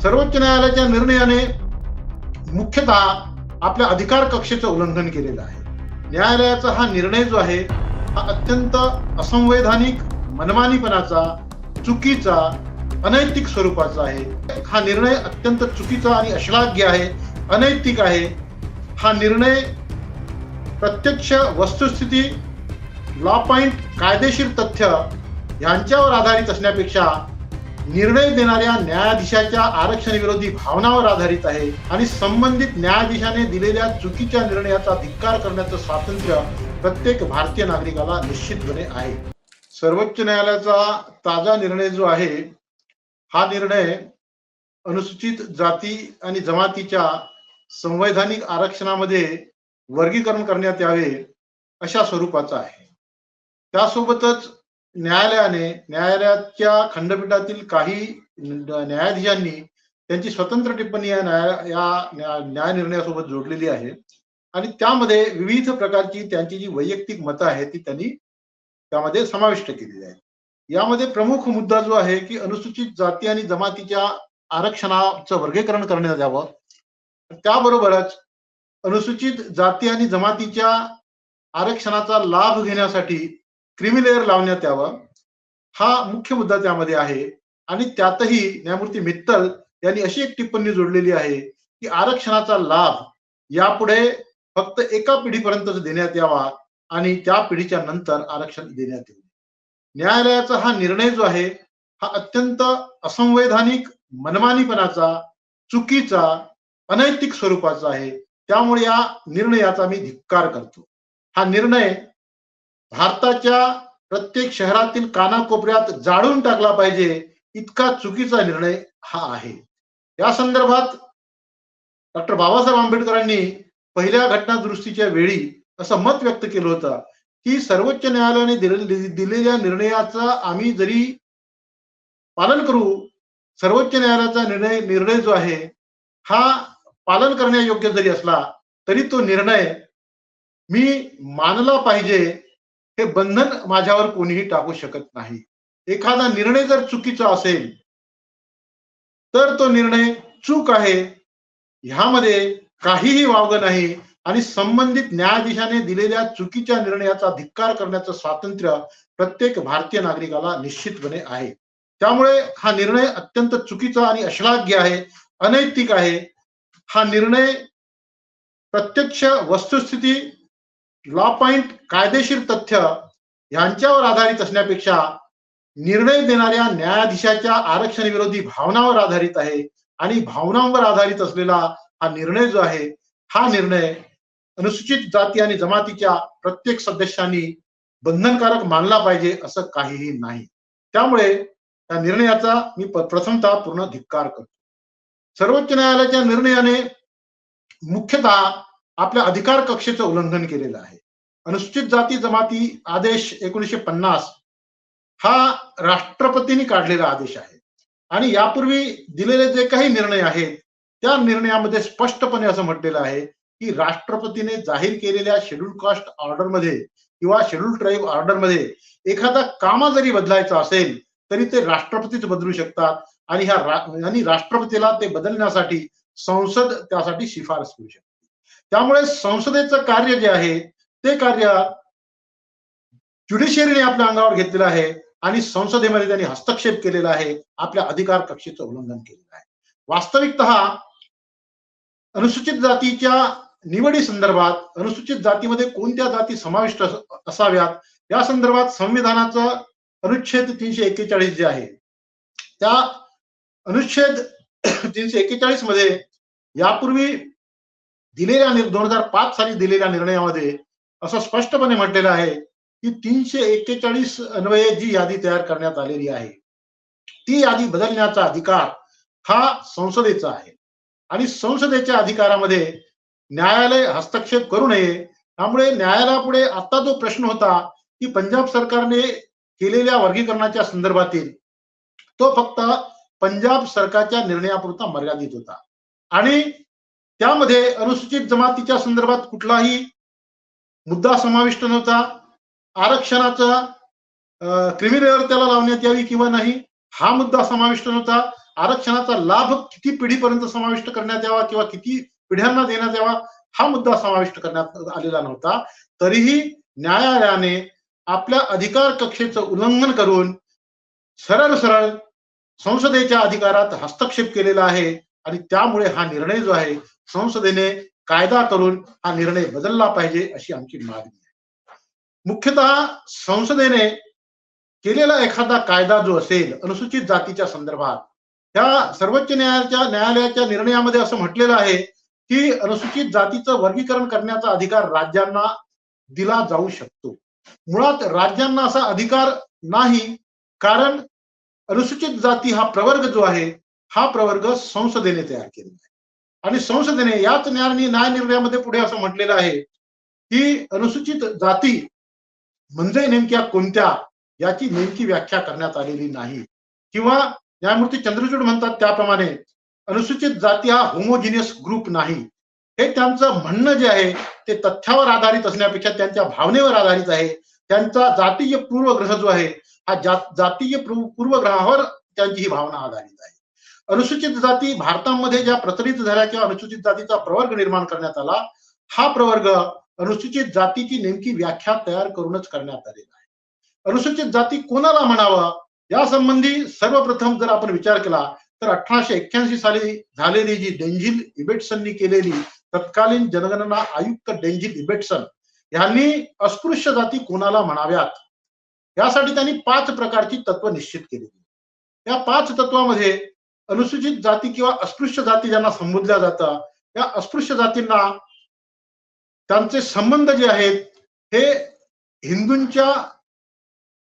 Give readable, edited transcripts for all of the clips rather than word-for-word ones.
सर्वोच्च न्यायालयाच्या निर्णयाने मुख्यतः आपल्या अधिकार कक्षेचं उल्लंघन केलेलं आहे. न्यायालयाचा हा निर्णय जो आहे हा अत्यंत असंवैधानिक, मनमानीपणाचा, चुकीचा, अनैतिक स्वरूपाचा आहे. हा निर्णय अत्यंत चुकीचा आणि अश्लाघ्य आहे, अनैतिक आहे. हा निर्णय प्रत्यक्ष वस्तुस्थिती, लॉ पॉइंट, कायदेशीर तथ्य यांच्यावर आधारित असण्यापेक्षा निर्णय देणाऱ्या न्यायाधीशाच्या आरक्षण विरोधी भावनावर आधारित आहे आणि संबंधित न्यायाधीशाने दिलेल्या चुकीच्या निर्णयाचा धिक्कार करण्याचं स्वातंत्र्य प्रत्येक भारतीय नागरिकाला निश्चितपणे आहे. सर्वोच्च न्यायालयाचा ताजा निर्णय जो आहे हा निर्णय अनुसूचित जाती आणि जमातीच्या संवैधानिक आरक्षणामध्ये वर्गीकरण करण्यात यावे अशा स्वरूपाचा आहे. त्यासोबतच न्यायालयाच्या खंडपीठातील काही न्यायाधीशांनी त्यांची स्वतंत्र टिप्पणी या न्याय निर्णयासोबत जोडलेली आहे आणि त्यामध्ये विविध प्रकारची त्यांची जी वैयक्तिक मतं आहेत ती त्यांनी त्यामध्ये समाविष्ट केलेली आहेत. यामध्ये प्रमुख मुद्दा जो आहे की अनुसूचित जाती आणि जमातीच्या आरक्षणाचं वर्गीकरण करण्यात यावं. त्याबरोबरच अनुसूचित जाती आणि जमातीच्या आरक्षणाचा लाभ घेण्यासाठी क्रीमी लेअर लावण्यात यावं, हा मुख्य मुद्दा त्यामध्ये आहे. आणि त्यातही न्यायमूर्ती मित्तल यांनी अशी एक टिप्पणी जोडलेली आहे की आरक्षणाचा लाभ यापुढे फक्त एका पिढीपर्यंतच देण्यात यावा आणि त्या पिढीच्या नंतर आरक्षण देण्यात येईल. न्यायालयाचा हा निर्णय जो आहे हा अत्यंत असंवैधानिक, मनमानीपणाचा, चुकीचा, अनैतिक स्वरूपाचा आहे. त्यामुळे या निर्णयाचा मी धिक्कार करतो. हा निर्णय भारताच्या प्रत्येक शहरातील कानाकोपऱ्यात जाळून टाकला पाहिजे इतका चुकीचा निर्णय हा आहे. या संदर्भात डॉक्टर बाबासाहेब आंबेडकरांनी पहिल्या घटना दुरुस्तीच्या वेळी असं मत व्यक्त केलं होतं की सर्वोच्च न्यायालयाने दिलेल्या निर्णयाचं आम्ही जरी पालन करू, सर्वोच्च न्यायालयाचा निर्णय जो आहे हा पालन करण्यायोग्य जरी असला तरी तो निर्णय मी मानला पाहिजे हे बंधन माझ्यावर कोणीही टाकू शकत नाही. एखादा निर्णय जर चुकीचा असेल तर तो निर्णय चूक आहे, ह्यामध्ये काहीही वावगं नाही आणि संबंधित न्यायाधीशाने दिलेल्या चुकीच्या निर्णयाचा धिक्कार करण्याचं स्वातंत्र्य प्रत्येक भारतीय नागरिकाला निश्चितपणे आहे. त्यामुळे हा निर्णय अत्यंत चुकीचा आणि अश्लाघ्य आहे, अनैतिक आहे. हा निर्णय प्रत्यक्ष वस्तुस्थिती, लॉ पॉइंट, कायदेशीर तथ्य यांच्यावर आधारित असण्यापेक्षा निर्णय देणाऱ्या न्यायाधीशाच्या आरक्षण विरोधी भावनावर आधारित आहे आणि भावनांवर आधारित असलेला हा निर्णय जो आहे हा निर्णय अनुसूचित जाती आणि जमातीच्या प्रत्येक सदस्यांनी बंधनकारक मानला पाहिजे असं काहीही नाही. त्यामुळे या निर्णयाचा मी प्रथमतः पूर्ण धिक्कार करतो. सर्वोच्च न्यायालयाच्या निर्णयाने मुख्यतः आपल्या अधिकार कक्षेचं उल्लंघन केलेलं आहे. अनुसूचित जाती जमाती आदेश 1950 हा राष्ट्रपतींनी काढलेला आदेश आहे आणि यापूर्वी दिलेले जे काही निर्णय आहेत त्या निर्णयामध्ये स्पष्टपणे असं म्हटलेलं आहे की राष्ट्रपतीने जाहीर केलेल्या शेड्यूल कास्ट ऑर्डर मध्ये किंवा शेड्यूल ट्राईब ऑर्डर मध्ये एखादा कामा जरी बदलायचा असेल तरी ते राष्ट्रपतीच बदलू शकतात आणि राष्ट्रपतीला ते बदलण्यासाठी संसद त्यासाठी शिफारस करू शकते. त्यामुळे संसदेचं कार्य जे आहे ते कार्य ज्युडिशियरीने आपल्या अंगावर घेतलेलं आहे आणि संसदेमध्ये त्यांनी हस्तक्षेप केलेला आहे, आपल्या अधिकार कक्षेचं उल्लंघन केलेलं आहे. वास्तविकतः अनुसूचित जातीच्या निवडी संदर्भात अनुसूचित जातीमध्ये कोणत्या जाती समाविष्ट असाव्यात या संदर्भात संविधानाचं अनुच्छेद 341 जे आहे त्या अनुच्छेद 341 मध्ये यापूर्वी दिलेल्या 2005 साली दिलेल्या निर्णयामध्ये असं स्पष्टपणे म्हटलेलं आहे की 341 अन्वये जी यादी तयार करण्यात आलेली आहे ती यादी बदलण्याचा अधिकार हा संसदेचा आहे आणि संसदेच्या अधिकारामध्ये न्यायालय हस्तक्षेप करू नये. त्यामुळे न्यायालयापुढे आता जो प्रश्न होता की पंजाब सरकारने केलेल्या वर्गीकरणाच्या संदर्भातील तो फक्त पंजाब सरकारच्या निर्णयापुरता मर्यादित होता आणि त्यामध्ये अनुसूचित जमातीच्या संदर्भात कुठलाही मुद्दा समाविष्ट नव्हता. आरक्षणाचा क्रिमी लेअर त्याला लावण्यात यावी किंवा नाही हा मुद्दा समाविष्ट नव्हता. आरक्षणाचा लाभ किती पिढीपर्यंत समाविष्ट करण्यात यावा किंवा किती पिढ्यांना देण्यात यावा हा मुद्दा समाविष्ट करण्यात आलेला नव्हता. तरीही न्यायालयाने आपल्या अधिकार कक्षेचं उल्लंघन करून सरळ सरळ संसदेच्या अधिकारात हस्तक्षेप केलेला आहे आणि त्यामुळे हा निर्णय जो आहे संसदेने कायदा करून हा निर्णय बदलला पाहिजे अशी आमची मागणी आहे. मुख्यतः संसदेने केलेला एखादा कायदा जो असेल अनुसूचित जातीच्या संदर्भात, त्या सर्वोच्च न्यायालयाच्या निर्णयामध्ये असं म्हटलेलं आहे की अनुसूचित जातीचं वर्गीकरण करण्याचा अधिकार राज्यांना दिला जाऊ शकतो. मुळात राज्यांना असा अधिकार नाही, कारण अनुसूचित जाती हा प्रवर्ग जो आहे हा प्रवर्ग संसदेने तयार केलेला आहे आणि संसदेने याच न्याय निर्णयामध्ये पुढे असं म्हटलेलं आहे की अनुसूचित जाती म्हणजे नेमक्या कोणत्या याची नेमकी व्याख्या करण्यात आलेली नाही, किंवा न्यायमूर्ती चंद्रचूड म्हणतात त्याप्रमाणे अनुसूचित जाती हा होमोजिनियस ग्रुप नाही. हे त्यांचं म्हणणं जे आहे ते तथ्यावर आधारित असण्यापेक्षा त्यांच्या भावनेवर आधारित आहे. त्यांचा जातीय पूर्वग्रह जो आहे हा जातीय पूर्वग्रहावर त्यांची ही भावना आधारित आहे. अनुसूचित जाती भारतामध्ये ज्या प्रचलित झाल्या किंवा अनुसूचित जातीचा प्रवर्ग निर्माण करण्यात आला, हा प्रवर्ग अनुसूचित जातीची नेमकी व्याख्या तयार करूनच करण्यात आलेला आहे. अनुसूचित जाती कोणाला म्हणावं या संबंधी सर्वप्रथम जर आपण विचार केला तर 1881 साली झालेली जी डेंझिल इबेटसननी केलेली तत्कालीन जनगणना आयुक्त डेंझिल इबेटसन यांनी अस्पृश्य जाती कोणाला म्हणाव्यात यासाठी त्यांनी 5 प्रकारची तत्व निश्चित केलेली. या 5 तत्वामध्ये अनुसूचित जाती किंवा अस्पृश्य जाती ज्यांना संबोधल्या जातं, या अस्पृश्य जातींना त्यांचे संबंध जे आहेत हे हिंदूंच्या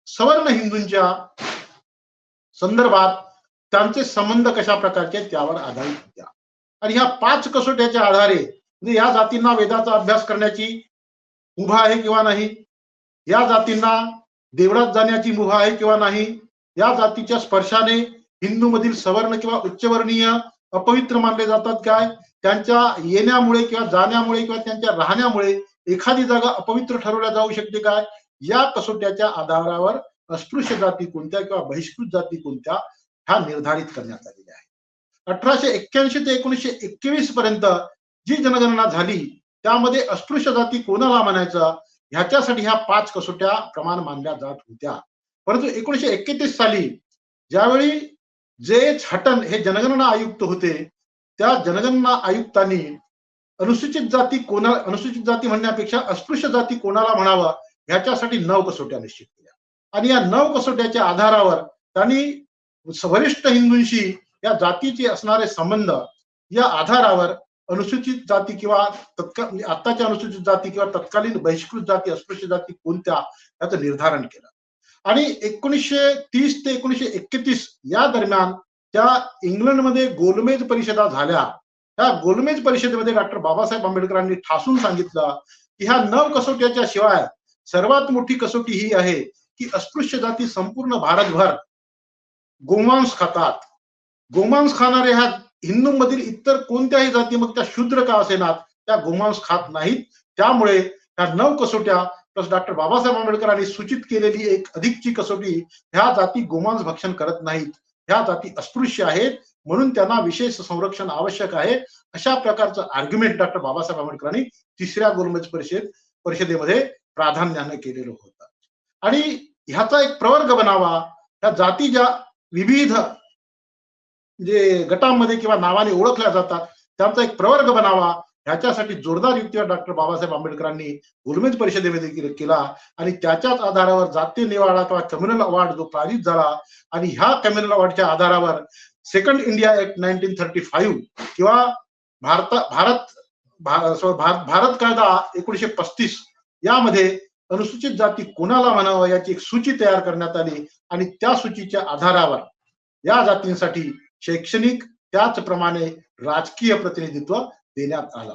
सवर्ण हिंदूंच्या संदर्भात त्यांचे संबंध कशा प्रकारचे त्यावर आधारित होत्या. आणि ह्या 5 कसोट्याच्या आधारे म्हणजे या जातींना वेदाचा अभ्यास करण्याची मुभा आहे किंवा नाही, या जातींना देवळात जाण्याची मुभा आहे किंवा नाही, या जातीच्या स्पर्शाने हिंदू मधील सवर्ण किंवा उच्चवर्णीय अपवित्र मानले जातात काय, त्यांच्या येण्यामुळे किंवा जाण्यामुळे किंवा त्यांच्या राहण्यामुळे एखादी जागा अपवित्र ठरवल्या जाऊ शकते काय, या कसोट्याच्या आधारावर अस्पृश्य जाती कोणत्या किंवा बहिष्कृत जाती कोणत्या ह्या निर्धारित करण्यात आलेल्या आहेत. 1881 ते 1921 पर्यंत जी जनगणना झाली त्यामध्ये अस्पृश्य जाती कोणाला म्हणायचं ह्याच्यासाठी ह्या 5 कसोट्या प्रमाण मानल्या जात होत्या. परंतु 1931 साली ज्यावेळी जे हटन हे जनगणना आयुक्त होते, त्या जनगणना आयुक्तांनी अनुसूचित जाती म्हणण्यापेक्षा अस्पृश्य जाती कोणाला म्हणावं ह्याच्यासाठी 9 कसोट्या निश्चित केल्या आणि या 9 कसोट्याच्या आधारावर त्यांनी वरिष्ठ हिंदूंशी या जातीचे असणारे संबंध या आधारावर अनुसूचित जाती किंवा आताच्या अनुसूचित जाती किंवा तत्कालीन बहिष्कृत जाती अस्पृश्य जाती कोणत्या याचं निर्धारण केलं. आणि 1930 ते 1931 या दरम्यान त्या इंग्लंडमध्ये गोलमेज परिषदा झाल्या. त्या गोलमेज परिषदेमध्ये डॉक्टर बाबासाहेब आंबेडकरांनी ठासून सांगितलं की ह्या 9 कसोट्याच्या शिवाय सर्वात मोठी कसोटी ही आहे की अस्पृश्य जाती संपूर्ण भारतभर गोमांस खातात. गोमांस खाणारे ह्या हिंदूंमधील इतर कोणत्याही जाती मग त्या शूद्र का असेनात त्या गोमांस खात नाहीत. त्यामुळे ह्या 9 कसोट्या प्लस डॉक्टर बाबासाहेब आंबेडकरांनी सूचित केलेली एक अधिकची कसोटी, ह्या जाती गोमांस भक्षण करत नाहीत, ह्या जाती अस्पृश्य आहेत म्हणून त्यांना विशेष संरक्षण आवश्यक आहे, अशा प्रकारचं आर्ग्युमेंट डॉक्टर बाबासाहेब आंबेडकरांनी 3ऱ्या गोलमेज परिषदेमध्ये प्राधान्याने केलेलं होतं. आणि ह्याचा एक प्रवर्ग बनावा, ह्या जाती ज्या विविध जे गटांमध्ये किंवा नावाने ओळखल्या जातात त्यांचा एक प्रवर्ग बनावा, ह्याच्यासाठी जोरदार युक्तिवाद डॉक्टर बाबासाहेब आंबेडकरांनी गोलमेज परिषदेमध्ये केला आणि त्याच्याच आधारावर जातीय निवाडा किंवा कम्युनल अवॉर्ड जो पारित झाला आणि ह्या कम्युनल अवॉर्डच्या आधारावर सेकंड इंडिया ऍक्ट 1935 किंवा भारत कायदा 1935 यामध्ये अनुसूचित जाती कोणाला म्हणावं याची एक सूची तयार करण्यात आली आणि त्या सूचीच्या आधारावर या जातींसाठी शैक्षणिक त्याचप्रमाणे राजकीय प्रतिनिधित्व देण्यात आला.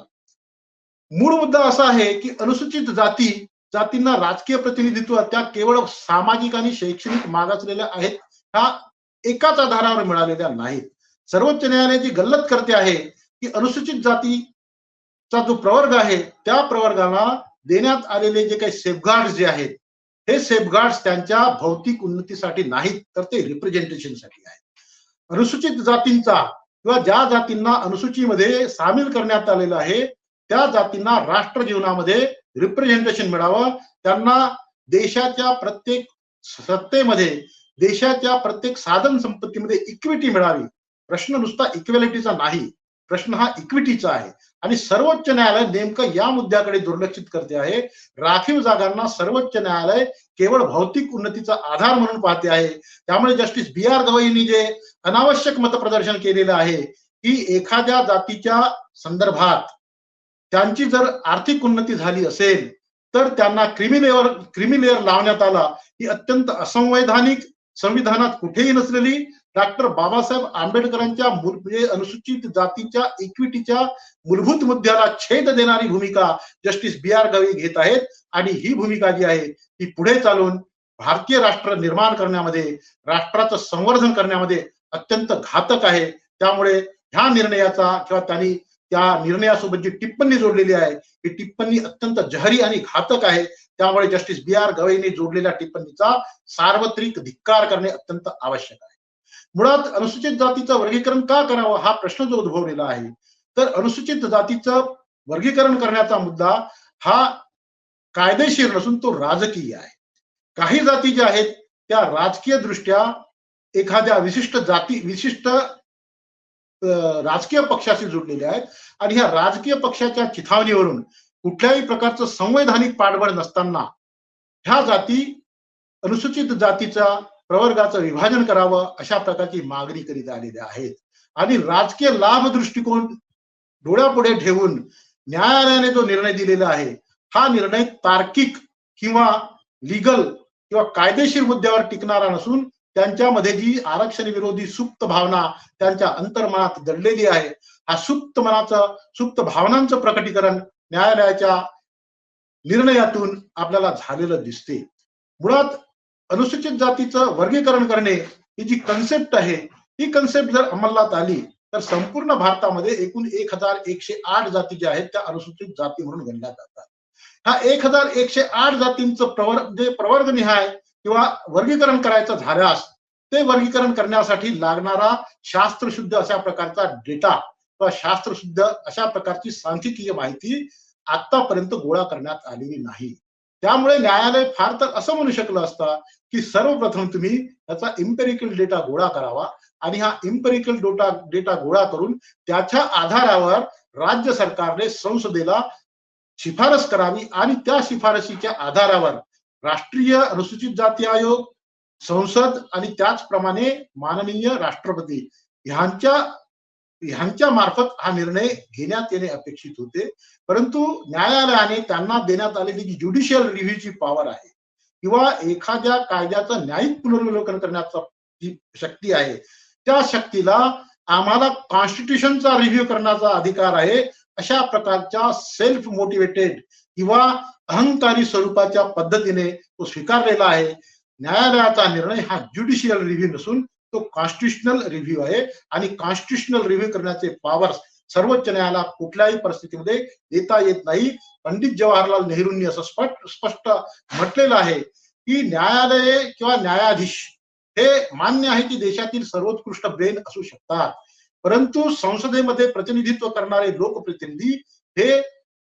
मूळ मुद्दा असा आहे की अनुसूचित जातींना राजकीय प्रतिनिधित्व त्या केवळ सामाजिक आणि शैक्षणिक मागासलेल्या आहेत ह्या एकाच आधारावर मिळालेल्या नाहीत. सर्वोच्च न्यायालयाची गल्लत करते आहे की अनुसूचित जातीचा जो प्रवर्ग आहे त्या प्रवर्गाला देण्यात आलेले जे काही सेफगार्ड्स जे आहेत हे सेफगार्ड्स त्यांच्या भौतिक उन्नतीसाठी नाहीत तर ते रिप्रेझेंटेशनसाठी आहेत. अनुसूचित जातींचा किंवा ज्या जातींना अनुसूचीमध्ये सामील करण्यात आलेलं आहे त्या जातींना राष्ट्र जीवनामध्ये रिप्रेझेंटेशन मिळावं, त्यांना देशाच्या प्रत्येक सत्तेमध्ये, देशाच्या प्रत्येक साधन संपत्तीमध्ये इक्विटी मिळावी. प्रश्न नुसता इक्वेलिटीचा नाही, प्रश्न हा इक्विटीचा आहे. आणि सर्वोच्च न्यायालय नेमकं या मुद्द्याकडे दुर्लक्षित करते आहे. राखीव जागांना सर्वोच्च न्यायालय केवळ भौतिक उन्नतीचा आधार म्हणून पाहते आहे. त्यामुळे जस्टिस बी आर गवईंनी जे अनावश्यक मतप्रदर्शन केलेलं आहे की एखाद्या जातीच्या संदर्भात त्यांची जर आर्थिक उन्नती झाली असेल तर त्यांना क्रिमिलेअर लावण्यात आला, ही अत्यंत असंवैधानिक, संविधानात कुठेही नसलेली, डॉक्टर बाबासाहेब आंबेडकरांच्या म्हणजे अनुसूचित जातीच्या इक्विटीच्या मूलभूत मुद्द्याला छेद देणारी भूमिका जस्टिस बी आर गवई घेत आहेत. आणि ही भूमिका जी आहे ती पुढे चालून भारतीय राष्ट्र निर्माण करण्यामध्ये, राष्ट्राचं संवर्धन करण्यामध्ये अत्यंत घातक आहे. त्यामुळे ह्या निर्णयाचा किंवा त्यांनी त्या निर्णयासोबत जी टिप्पणी जोडलेली आहे ही टिप्पणी अत्यंत जहरी आणि घातक आहे. त्यामुळे जस्टिस बी आर गवईंनी जोडलेल्या टिप्पणीचा सार्वत्रिक धिक्कार करणे अत्यंत आवश्यक आहे. मुळात अनुसूचित जातीचं वर्गीकरण का करावं हा प्रश्न जो उद्भवलेला आहे, तर अनुसूचित जातीचं वर्गीकरण करण्याचा मुद्दा हा कायदेशीर नसून तो राजकीय आहे. काही जाती ज्या आहेत त्या राजकीय दृष्ट्या एखाद्या विशिष्ट राजकीय पक्षाशी जोडलेल्या आहेत आणि ह्या राजकीय पक्षाच्या चिथावणीवरून कुठल्याही प्रकारचं संवैधानिक पाठबळ नसताना ह्या जाती अनुसूचित जातीचा प्रवर्गाचं विभाजन करावं अशा प्रकारची मागणी करीत आलेल्या आहेत. आणि राजकीय लाभ दृष्टिकोन डोळ्यापुढे ठेवून न्यायालयाने जो निर्णय दिलेला आहे हा निर्णय तार्किक किंवा लीगल किंवा कायदेशीर मुद्द्यावर टिकणारा नसून त्यांच्यामध्ये जी आरक्षण विरोधी सुप्त भावना त्यांच्या अंतर्मनात दडलेली आहे, हा सुप्त भावनांचं प्रकटीकरण न्यायालयाच्या निर्णयातून आपल्याला झालेलं दिसते. मुळात अनुसूचित जातीचं वर्गीकरण करणे ही जी कन्सेप्ट आहे ही कन्सेप्ट जर अंमलात आली तर संपूर्ण भारतामध्ये एकूण 1108 जाती ज्या आहेत त्या अनुसूचित जाती म्हणून गणल्या जातात. हा 1108 जातींचं प्रवर्गनिहाय किंवा वर्गीकरण करायचं झाल्यास ते वर्गीकरण करण्यासाठी लागणारा शास्त्रशुद्ध अशा प्रकारचा डेटा किंवा शास्त्रशुद्ध अशा प्रकारची सांख्यिकीय माहिती आतापर्यंत गोळा करण्यात आलेली नाही. त्यामुळे न्यायालय फार तर असं म्हणू शकलं असतं की सर्वप्रथम तुम्ही याचा इम्पेरिकल डेटा गोळा करावा आणि हा इम्पेरिकल डेटा गोळा करून त्याच्या आधारावर राज्य सरकारने संसदेला शिफारस करावी आणि त्या शिफारसीच्या आधारावर राष्ट्रीय अनुसूचित जाती आयोग, संसद आणि त्याचप्रमाणे माननीय राष्ट्रपती ह्यांच्या मार्फत हा निर्णय घेण्यात येणे अपेक्षित होते. परंतु न्यायालयाने त्यांना देण्यात आलेली जी ज्युडिशियल रिव्ह्यूची पॉवर आहे किंवा एखाद्या कायद्याचं न्यायिक पुनर्विलोकन करण्याचा जी शक्ती आहे त्या शक्तीला आम्हाला कॉन्स्टिट्यूशनचा रिव्ह्यू करण्याचा अधिकार आहे अशा प्रकारच्या सेल्फ मोटिवेटेड किंवा अहंकारी स्वरूपाच्या पद्धतीने तो स्वीकारलेला आहे. न्यायालयाचा निर्णय हा ज्युडिशियल रिव्ह्यू नसून तो कॉन्स्टिट्यूशनल रिव्ह्यू आहे आणि कॉन्स्टिट्यूशनल रिव्ह्यू करण्याचे पॉवर्स सर्वोच्च न्यायालयाला कुठल्याही परिस्थितीमध्ये देता येत नाही. पंडित जवाहरलाल नेहरूंनी असं स्पष्ट म्हटलेलं आहे की न्यायालये किंवा न्यायाधीश हे मान्य आहे की देशातील सर्वोत्कृष्ट ब्रेन असू शकतात, परंतु संसदेमध्ये प्रतिनिधित्व करणारे लोकप्रतिनिधी हे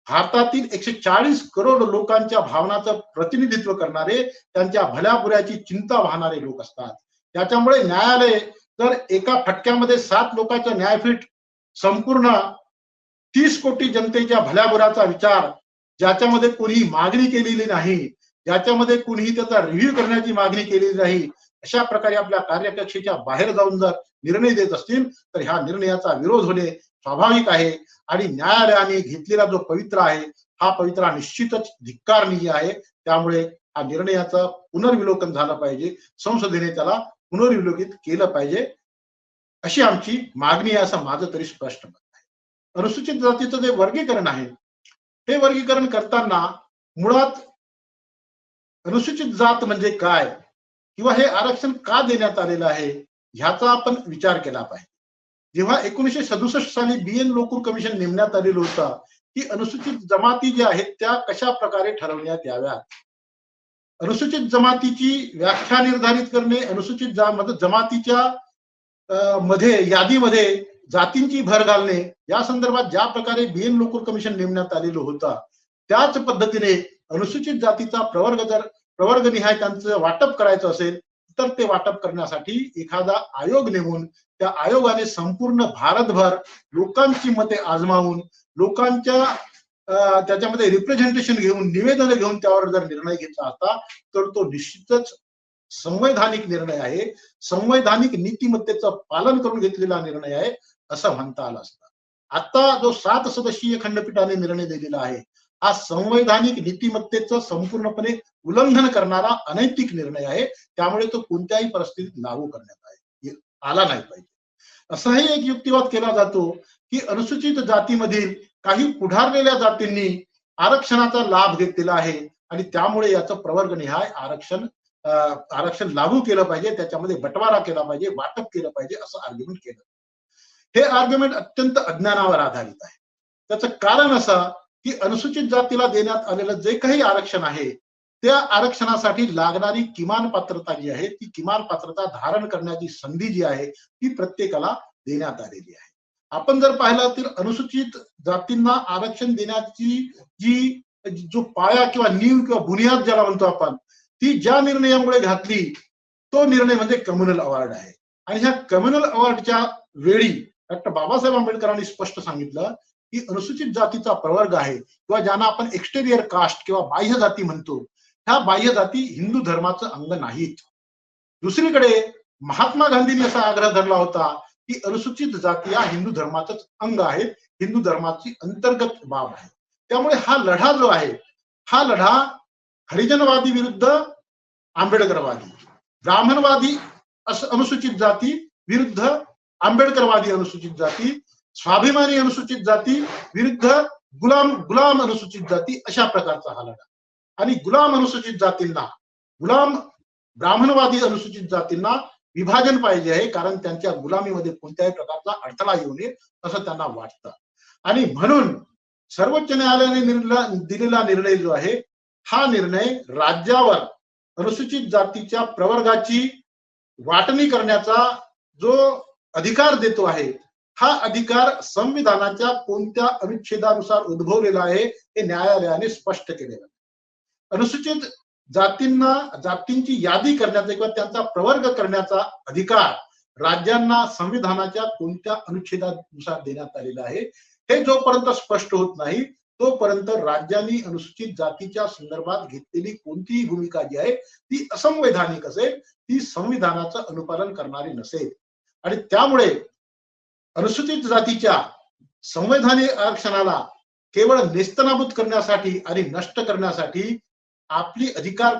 भारतातील 140 करोड लोकांच्या भावनाचं प्रतिनिधित्व करणारे, त्यांच्या भल्याबुऱ्याची चिंता वाहणारे लोक असतात. त्याच्यामुळे न्यायालय जर एका फटक्यामध्ये 7 लोकांच्या न्यायपीठ संपूर्ण 30 कोटी जनतेच्या भल्याबुऱ्याचा विचार ज्याच्यामध्ये कोणी मागणी केलेली नाही, ज्याच्यामध्ये कुणीही त्याचा रिव्ह्यू करण्याची मागणी केलेली नाही, अशा प्रकारे आपल्या कार्यकक्षेच्या बाहेर जाऊन जर निर्णय देत असतील तर ह्या निर्णयाचा विरोध होणे स्वाभाविक आहे. आणि न्यायालयाने घेतलेला जो पवित्र आहे हा पवित्रा निश्चितच धिक्कारनीय आहे. त्यामुळे हा निर्णयाचं पुनर्विलोकन झालं पाहिजे, संसदेने त्याला पुनर्विलोकित केलं पाहिजे अशी आमची मागणी आहे, असं माझं तरी स्पष्ट मत आहे. अनुसूचित जातीचं जे वर्गीकरण आहे हे वर्गीकरण करताना मुळात अनुसूचित जात म्हणजे काय किंवा हे आरक्षण का देण्यात आलेलं आहे ह्याचा आपण विचार केला पाहिजे. जेव्हा 1967 साली BN लोकूर कमिशन नेमण्यात आलेलं होतं की अनुसूचित जमाती ज्या आहेत त्या कशा प्रकारे ठरवण्यात याव्यात, अनुसूचित जमातीची व्याख्या निर्धारित करणे, अनुसूचित जमातीच्या मध्ये यादीमध्ये जातींची भर घालणे या संदर्भात ज्या प्रकारे बीएन लोकूर कमिशन नेमण्यात आलेलं होतं त्याच पद्धतीने अनुसूचित जातीचा प्रवर्गनिहाय त्यांचं वाटप करायचं असेल तर ते वाटप करण्यासाठी एखादा आयोग नेमून त्या आयोगाने संपूर्ण भारतभर लोकांची मते आजमावून लोकांच्या त्याच्यामध्ये रिप्रेझेंटेशन घेऊन निवेदन घेऊन त्यावर जर निर्णय घेतला असता तर तो निश्चितच संवैधानिक निर्णय आहे, संवैधानिक नीतिमत्तेचं पालन करून घेतलेला निर्णय आहे असं म्हणता आलं असतं. आता जो 7 सदस्यीय खंडपीठाने निर्णय दिलेला आहे हा संवैधानिक नीतिमत्तेचं संपूर्णपणे उल्लंघन करणारा अनैतिक निर्णय आहे. त्यामुळे तो कोणत्याही परिस्थितीत लागू करण्यात आला नाही पाहिजे. असाही एक युक्तिवाद केला जातो की अनुसूचित जातीमधील काही पुढारलेल्या जातींनी आरक्षणाचा लाभ घेतलेला आहे आणि त्यामुळे याचं प्रवर्गनिहाय आरक्षण लागू केलं पाहिजे, त्याच्यामध्ये बंटवारा केला पाहिजे, वाटप केलं पाहिजे असं आर्ग्युमेंट केलं. हे आर्ग्युमेंट अत्यंत अज्ञानावर आधारित आहे. त्याचं कारण असं की अनुसूचित जातीला देण्यात आलेलं जे काही आरक्षण आहे त्या आरक्षणासाठी लागणारी किमान पात्रता जी आहे ती किमान पात्रता धारण करण्याची संधी जी आहे ती प्रत्येकाला देण्यात आलेली आहे. आपण जर पाहिलं तर अनुसूचित जातींना आरक्षण देण्याची जी जो पाया किंवा नीव किंवा बुनियाद ज्याला म्हणतो आपण ती ज्या निर्णयामुळे घातली तो निर्णय म्हणजे कम्युनल अवॉर्ड आहे. आणि ह्या कम्युनल अवॉर्डच्या वेळी डॉक्टर बाबासाहेब आंबेडकरांनी स्पष्ट सांगितलं की अनुसूचित जातीचा प्रवर्ग आहे किंवा ज्यांना आपण एक्सटेरियर कास्ट किंवा बाह्य जाती म्हणतो ह्या बाह्य जाती हिंदू धर्माचं अंग नाहीत. दुसरीकडे महात्मा गांधींनी असा आग्रह धरला होता की अनुसूचित जाती या हिंदू धर्माचंच अंग आहे, हिंदू धर्माची अंतर्गत बाब आहे. त्यामुळे हा लढा जो आहे हा लढा हरिजनवादी विरुद्ध आंबेडकरवादी, ब्राह्मणवादी अनुसूचित जाती विरुद्ध आंबेडकरवादी अनुसूचित जाती, स्वाभिमानी अनुसूचित जाती विरुद्ध गुलाम अनुसूचित जाती अशा प्रकारचा हा लढा. आणि गुलाम अनुसूचित जातींना गुलाम ब्राह्मणवादी अनुसूचित जातींना विभाजन पाहिजे आहे कारण त्यांच्या गुलामीमध्ये कोणत्याही प्रकारचा अडथळा येऊ नये असं त्यांना वाटतं. आणि म्हणून सर्वोच्च न्यायालयाने दिलेला निर्णय जो आहे हा निर्णय राज्यावर अनुसूचित जातीच्या प्रवर्गाची वाटणी करण्याचा जो अधिकार देतो आहे हा अधिकार संविधानाच्या कोणत्या अनुच्छेदानुसार उद्भवलेला आहे हे न्यायालयाने स्पष्ट केलेलं आहे. अनुसूचित जातींची यादी करण्याचा किंवा त्यांचा प्रवर्ग करण्याचा अधिकार राज्यांना संविधानाच्या कोणत्या अनुच्छेदानुसार देण्यात आलेला आहे हे जोपर्यंत स्पष्ट होत नाही तोपर्यंत राज्यांनी अनुसूचित जातीच्या संदर्भात घेतलेली कोणतीही भूमिका जी आहे ती असंवैधानिक असेल, ती संविधानाचं अनुपालन करणारी नसेल. आणि त्यामुळे अनुसूचित जातीच्या संवैधानिक आरक्षणाला केवळ नेस्तनाबूत करण्यासाठी आणि नष्ट करण्यासाठी आपली अधिकार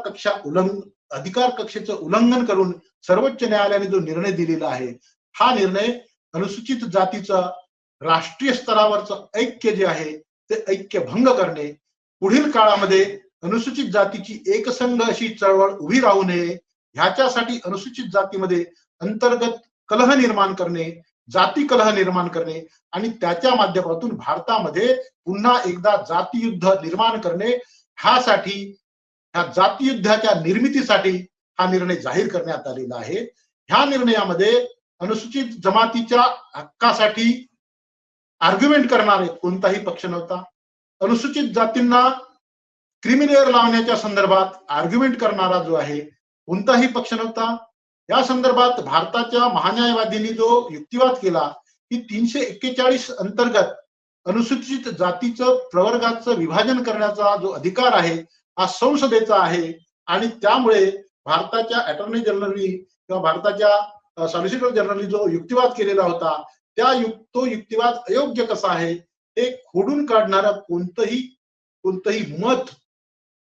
कक्षेचं उल्लंघन करून सर्वोच्च न्यायालयाने जो निर्णय दिलेला आहे हा निर्णय अनुसूचित जातीचं राष्ट्रीय स्तरावरचं ऐक्य जे आहे ते ऐक्य भंग करणे, पुढील काळामध्ये अनुसूचित जातीची एकसंघ अशी चळवळ उभी राहू नये ह्याच्यासाठी अनुसूचित जातीमध्ये अंतर्गत कलह निर्माण करणे, जाती कलह निर्माण करणे आणि त्याच्या माध्यमातून भारतामध्ये पुन्हा एकदा जातीयुद्ध निर्माण करणे ह्यासाठी ह्या जातीयुद्धाच्या निर्मितीसाठी हा निर्णय जाहीर करण्यात आलेला आहे. ह्या निर्णयामध्ये अनुसूचित जमातीच्या हक्कासाठी आर्ग्युमेंट करणारे कोणताही पक्ष नव्हता. अनुसूचित जातींना क्रिमिलेअर लावण्याच्या संदर्भात आर्ग्युमेंट करणारा जो आहे कोणताही पक्ष नव्हता. या संदर्भात भारताच्या महान्यायवादींनी जो युक्तिवाद केला की 341 अंतर्गत अनुसूचित जातीचं प्रवर्गाचं विभाजन करण्याचा जो अधिकार आहे हा संसदेचा आहे आणि त्यामुळे भारताच्या अटॉर्नी जनरलनी किंवा भारताच्या सॉलिसिटर जनरलनी जो युक्तिवाद केलेला होता तो युक्तिवाद अयोग्य कसा आहे हे खोडून काढणारा कोणतंही मत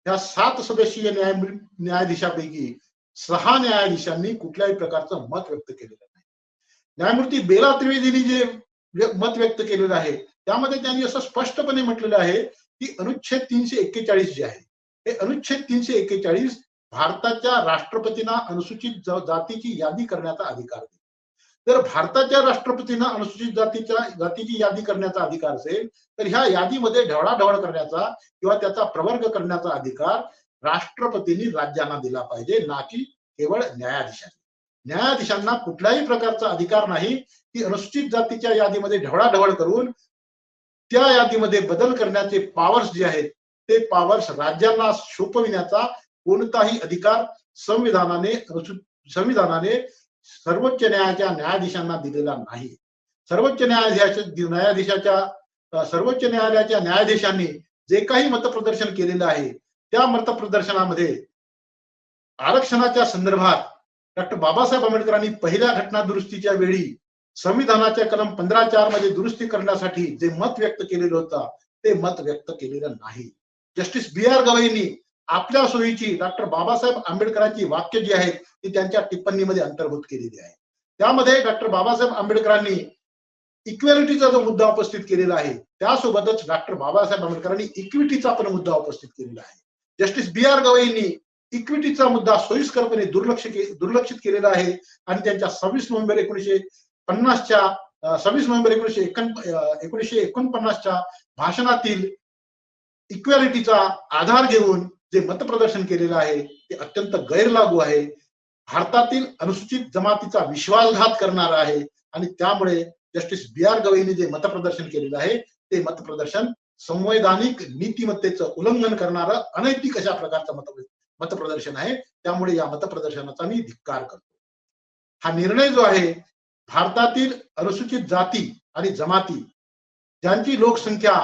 या 7 सदस्यीय न्यायाधीशापैकी 6 न्यायाधीशांनी कुठल्याही प्रकारचं मत व्यक्त केलेलं नाही. न्यायमूर्ती बेला त्रिवेदींनी जे मत व्यक्त केलेलं आहे त्यामध्ये त्यांनी असं स्पष्टपणे म्हटलेलं आहे की अनुच्छेद 341 जे आहे हे अनुच्छेद 341 भारताच्या राष्ट्रपतींना अनुसूचित जातीची यादी करण्याचा अधिकार देतो. जर भारताच्या राष्ट्रपतींना अनुसूचित जातीची यादी करण्याचा अधिकार असेल तर ह्या यादीमध्ये ढवळाढवळ करण्याचा किंवा त्याचा प्रवर्ग करण्याचा अधिकार राष्ट्रपतींनी राज्यांना दिला पाहिजे, ना की केवळ न्यायाधीशांनी. न्यायाधीशांना कुठल्याही प्रकारचा अधिकार नाही की अनुसूचित जातीच्या यादीमध्ये ढवळाढवळ करून त्या यादीमध्ये बदल करण्याचे पॉवर्स जे आहेत ते पॉवर्स राज्यांना सोपविण्याचा कोणताही अधिकार संविधानाने संविधानाने सर्वोच्च न्यायालयाच्या न्यायाधीशांना दिलेला नाही. सर्वोच्च सर्वोच्च न्यायालयाच्या न्यायाधीशांनी जे काही मतप्रदर्शन केलेलं आहे त्या मतप्रदर्शनामध्ये आरक्षणाच्या संदर्भात डॉक्टर बाबासाहेब आंबेडकरांनी पहिल्या घटना दुरुस्तीच्या वेळी संविधानाच्या कलम 15(4) मध्ये दुरुस्ती करण्यासाठी जे मत व्यक्त केलेलं होतं ते मत व्यक्त केलेलं नाही. जस्टिस बी आर गवईंनी आपल्या सोयीची डॉक्टर बाबासाहेब आंबेडकरांची वाक्य जी आहेत ती त्यांच्या टिप्पणीमध्ये अंतर्भूत केलेली आहे. त्यामध्ये डॉक्टर बाबासाहेब आंबेडकरांनी इक्वॅलिटीचा जो मुद्दा उपस्थित केलेला आहे त्यासोबतच डॉक्टर बाबासाहेब आंबेडकरांनी इक्विटीचा पण मुद्दा उपस्थित केलेला आहे. जस्टिस बी आर गवईंनी इक्विटीचा मुद्दा सोयीस्करपणे दुर्लक्षित केलेला आहे आणि त्यांच्या 26 नोव्हेंबर 1949च्या भाषणातील इक्वॅलिटीचा आधार घेऊन जे मतप्रदर्शन केलेलं आहे ते अत्यंत गैरलागू आहे, भारतातील अनुसूचित जमातीचा विश्वासघात करणार आहे आणि त्यामुळे जस्टिस बी आर गवईंनी जे मतप्रदर्शन केलेलं आहे ते मतप्रदर्शन संवैधानिक नीतिमत्तेचं उल्लंघन करणारं अनैतिक अशा प्रकारचं मतप्रदर्शन आहे. त्यामुळे या मतप्रदर्शनाचा मी धिक्कार करतो. हा निर्णय जो आहे भारतातील अनुसूचित जाती आणि जमाती ज्यांची लोकसंख्या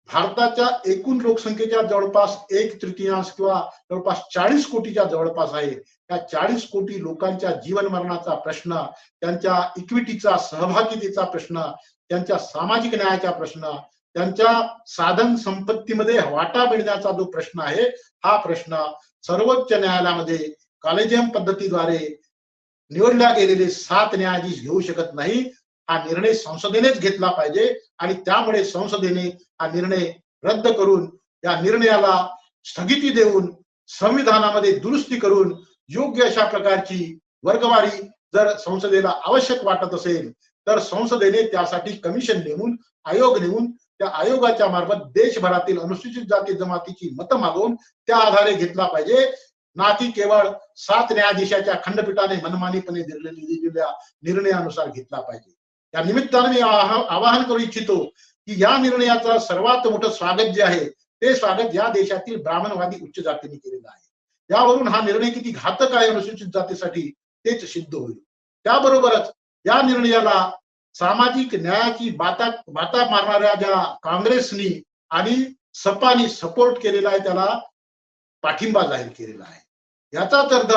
भारताच्या एकूण लोकसंख्येच्या जवळपास 1/3 किंवा जवळपास 40 कोटीच्या जवळपास आहे. त्या 40 कोटी लोकांच्या जीवन मरणाचा प्रश्न, त्यांच्या इक्विटीचा सहभागितेचा प्रश्न, त्यांच्या सामाजिक न्यायाचा प्रश्न, त्यांच्या साधन संपत्तीमध्ये वाटा मिळण्याचा जो प्रश्न आहे हा प्रश्न सर्वोच्च न्यायालयामध्ये कॉलेजियम पद्धतीद्वारे निवडल्या गेलेले 7 न्यायाधीश घेऊ शकत नाही. हा निर्णय संसदेनेच घेतला पाहिजे आणि त्यामुळे संसदेने हा निर्णय रद्द करून या निर्णयाला स्थगिती देऊन संविधानामध्ये दुरुस्ती करून योग्य अशा प्रकारची वर्गवारी जर संसदेला आवश्यक वाटत असेल तर संसदेने त्यासाठी कमिशन नेमून आयोग नेमून त्या आयोगाच्या मार्फत देशभरातील अनुसूचित जाती जमातीची मतं मागवून त्या आधारे घेतला पाहिजे, ना की केवळ 7 न्यायाधीशाच्या खंडपीठाने मनमानीपणे दिलेल्या निर्णयानुसार घेतला पाहिजे. या निमित्ताने मी आवाहन करू इच्छितो की या निर्णयाचं सर्वात मोठं स्वागत जे आहे ते स्वागत या देशातील ब्राह्मणवादी उच्च जातीने केलेलं आहे. यावरून हा निर्णय किती घातक आहे अनुसूचित जातीसाठी तेच सिद्ध होईल. त्याबरोबरच या निर्णयाला सामाजिक न्यायाची बाता मारणाऱ्या ज्या काँग्रेसनी आणि सपानी सपोर्ट केलेला आहे त्याला पाठिंबा जाहीर केलेला आहे. याचाच अर्थ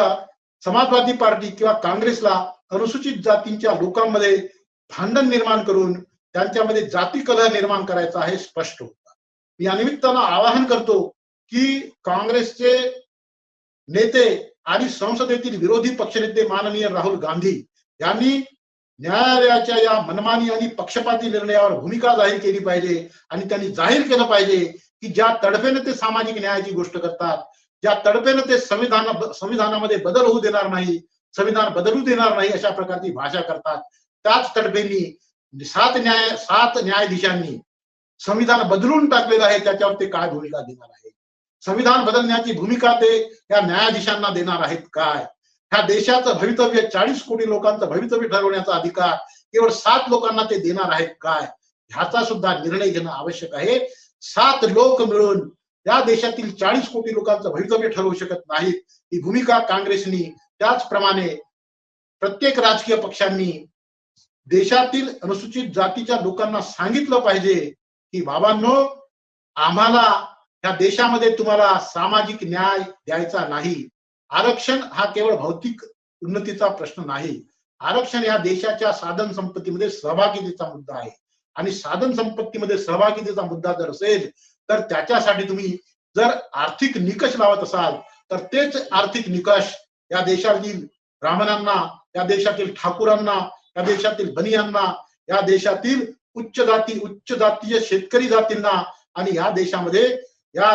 समाजवादी पार्टी किंवा काँग्रेसला अनुसूचित जातींच्या लोकांमध्ये भांडण निर्माण करून त्यांच्यामध्ये जाती कलह निर्माण करायचा आहे स्पष्ट होता. या निमित्तानं आवाहन करतो की काँग्रेसचे नेते आणि संसदेतील विरोधी पक्षनेते माननीय राहुल गांधी यांनी न्यायालयाच्या या मनमानी आणि पक्षपाती निर्णयावर भूमिका जाहीर केली पाहिजे आणि त्यांनी जाहीर केलं पाहिजे की ज्या तडफेने ते सामाजिक न्यायाची गोष्ट करतात, ज्या तडफेने ते संविधानामध्ये बदल होऊ देणार नाही, संविधान बदलू देणार नाही अशा प्रकारची भाषा करतात, त्याच तडफेनी 7 न्यायाधीशांनी संविधान बदलून टाकलेलं आहे त्याच्यावर ते काय भूमिका देणार आहे, संविधान बदलण्याची भूमिका ते या न्यायाधीशांना देणार आहेत काय, ह्या देशाचं भवितव्य 40 कोटी लोकांचं भवितव्य ठरवण्याचा अधिकार केवळ 7 लोकांना ते देणार आहेत काय, ह्याचा सुद्धा निर्णय घेणं आवश्यक आहे. 7 लोक मिळून या देशातील 40 कोटी लोकांचं भवितव्य ठरवू शकत नाहीत. ही भूमिका काँग्रेसनी त्याचप्रमाणे प्रत्येक राजकीय पक्षांनी देशातील अनुसूचित जातीच्या लोकांना सांगितलं पाहिजे की बाबांनो, आम्हाला या देशामध्ये तुम्हाला सामाजिक न्याय द्यायचा नाही. आरक्षण हा केवळ भौतिक उन्नतीचा प्रश्न नाही. आरक्षण या देशाच्या साधन संपत्तीमध्ये सहभागितेचा मुद्दा आहे आणि साधन संपत्तीमध्ये सहभागितेचा मुद्दा जर असेल तर त्याच्यासाठी तुम्ही जर आर्थिक निकष लावत असाल तर तेच आर्थिक निकष या देशातील ब्राह्मणांना, या देशातील ठाकूरांना, या देशातील बनियांना, या देशातील उच्च जातीय शेतकरी जातींना आणि या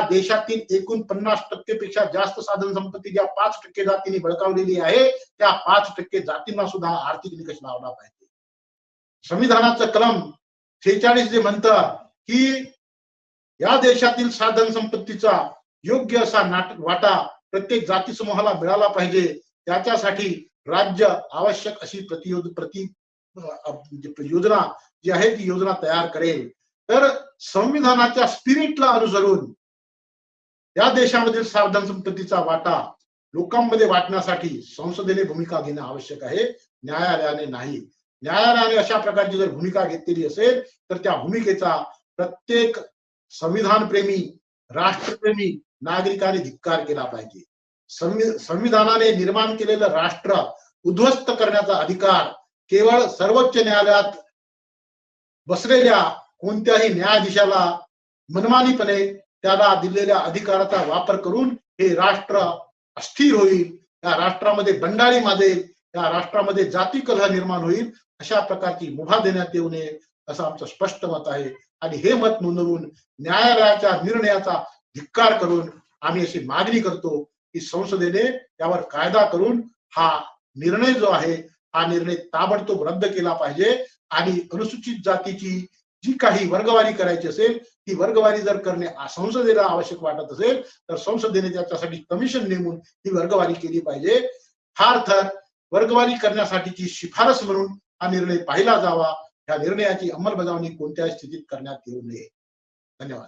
देशातील एकूण 50% पेक्षा जास्त साधन संपत्ती ज्या 5% जातींनी बळकावलेली आहे त्या 5% जातींना सुद्धा आर्थिक निकष लावला पाहिजे. संविधानाचं कलम 46 जे म्हणतं की या देशातील साधन संपत्तीचा योग्य असा वाटा प्रत्येक जाती समूहाला मिळाला पाहिजे, त्याच्यासाठी राज्य आवश्यक अशी योजना जी आहे ती योजना तयार करेल, तर संविधानाच्या स्पिरिटला अनुसरून या देशामधील सार्वजनिक संपत्तीचा वाटा लोकांमध्ये वाटण्यासाठी संसदेने भूमिका घेणं आवश्यक आहे, न्यायालयाने नाही. न्यायालयाने अशा प्रकारची जर भूमिका घेतलेली असेल तर त्या भूमिकेचा प्रत्येक संविधान प्रेमी, राष्ट्रप्रेमी नागरिकाने धिक्कार केला पाहिजे. संविधानाने निर्माण केलेलं राष्ट्र उद्ध्वस्त करण्याचा अधिकार केवळ सर्वोच्च न्यायालयात बसलेल्या कोणत्याही न्यायाधीशाला मनमानीपणे त्याला दिलेल्या अधिकाराचा वापर करून हे राष्ट्र अस्थिर होईल, या राष्ट्रामध्ये बंडाळी माजेल, या राष्ट्रामध्ये जाती कलह निर्माण होईल, अशा प्रकारची मुभा देण्यात येऊ नये असं आमचं स्पष्ट मत आहे. आणि हे मत नोंदवून न्यायालयाच्या निर्णयाचा धिक्कार करून आम्ही अशी मागणी करतो की संसदेने त्यावर कायदा करून हा निर्णय जो आहे हा निर्णय ताबडतोब रद्द केला पाहिजे. आणि अनुसूचित जातीची जी काही वर्गवारी करायची असेल ती वर्गवारी जर करणे संसदेला आवश्यक वाटत असेल तर संसदेने त्याच्यासाठी कमिशन नेमून ही वर्गवारी केली पाहिजे. फार तर वर्गवारी करण्यासाठीची शिफारस म्हणून हा निर्णय पाहिला जावा. या निर्णयाची अंमलबजावणी कोणत्याही स्थितीत करण्यात येऊ नये. धन्यवाद.